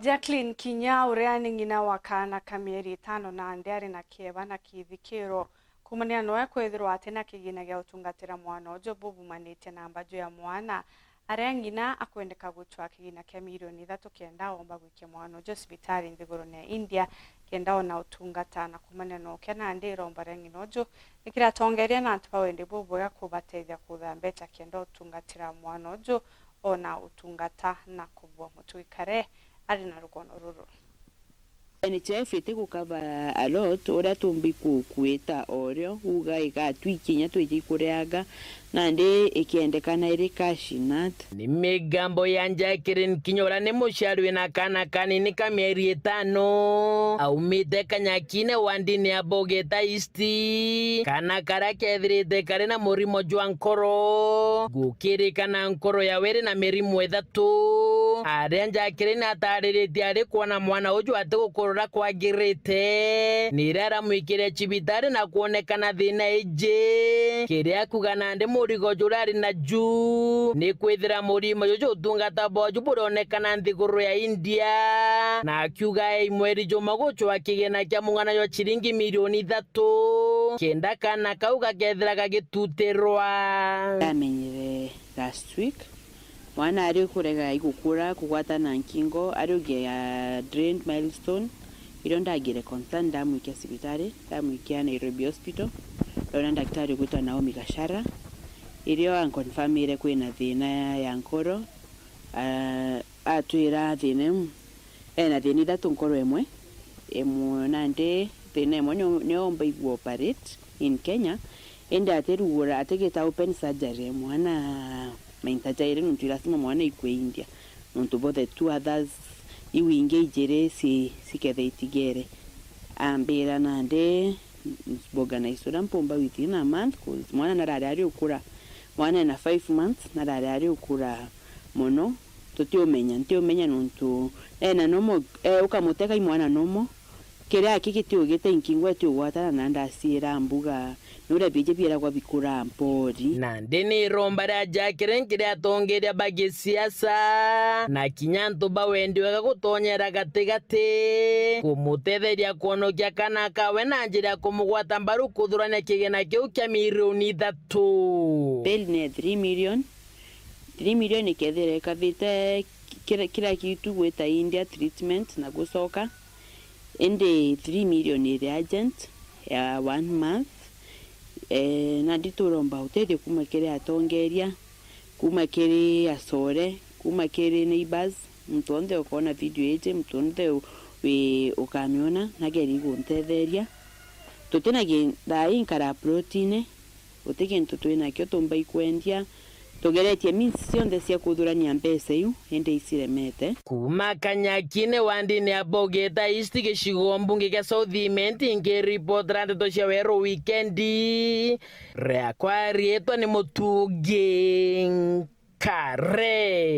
Jacqueline Kinya uria ni ng'ina wa kana ka mieri 5 na ndiari na kieva na kithikiro kumania noe kwithirwa atena kigina gya utungatira mwana ojo bubumanite na ambajo ya mwana aria ng'ina akwendeka gutwa kigina kia milioni 3 kenda omba gwikia mwana ojo sibitari NTHIGURUNE ya India kenda ona utungata na kumania no kena ndi Îromba ria ng'ina ojo ikira tongeria na antu bawende bubu ya kubateithia kuthambeta kenda utungatira mwana ojo ona utungata na kubwa mutuikare ARINA rukono ruru. NHF gukava a lot ora tumbi kuita oryo uga igatwikinya twiji kureaga nande ikiendekana iri cashinat ni migambo ya Jacqueline Kinyora ni MUCIARI na kana kanini ka mieri 5 aumite kanyakine wandini ya Bogeta isti kana kara kethirite kare na murimo jwa NKORO gukiri kana NKORO ya were na mirimu 3 aria Jacqueline atariritie ari kuona mwana uju ate gukorora kwagirite nirara mwikire cibitari na kuonekana thina ije kiria kugana ndi murigo jurari na juu ni kwithira murimo jojo utungata boju buronekana NTHIGURUNE ya India na akiuga imweri juma guchwa kigena kya mungana yo chiringi milioni 3 kenda kana kauga kethira gagitutirwa amenyire last week mwana ari kurega igukura kugwata na nkingo ariuge ya drained milestone irondagire concern ndamwikia sibitari ndamwikia Nairobi hospital ona daktari gwitwa Naomi Gashara irio anconfirmire kwina thina ya NKORO atwira thina ena thina 3 NKORO emwe nande thina emwe nyomba igwo operate in Kenya enda aterugura ategeta open surgery mwana maintajaire nuntu lazima mwana ikwe India nuntu both the two others iwinge ijere sikethe itigere ambira nande bogana isura mpomba within a month cause mwana narari ari ukura mwana na 5 months narari ari ukura mono ntiomenya nuntu ena nomo ukamuteka imwana nomo kere akikiti ugete inkingwa ti ugwatana na ndasira mbuga nure bije bira kwa bikura mpori na ndeni Îromba ria Jacqueline kiria tongeria bagi siasa na kinyanto bawendiwega gutonyera gatigati kumutetheria kuonokia kana kawe na njira kumugwata mbaru kuthurania kigena kiu kia milioni 3 bill ne 3 million ikethire kavite kila kitu gweta India treatment na gusoka ende 3 million iri agent ya 1 month na ndituromba utethio kuma kiri atongeria kuma kiri asore kuma kiri neighbors mtonde ukona video ije mtonde ukamiona nageri guntetheria tutinage dai nkara protein utike ntutwina kyo tomba ikwendia togeretie minsi cionthe cia kuthurania mbesa iu ende isiremete kuma kanyakine wandini ya Bogeta isti gicigo mbunge kia Southiment ngiripot randeto cia wero weekendi rea kwa rietwa ni mutungi kare.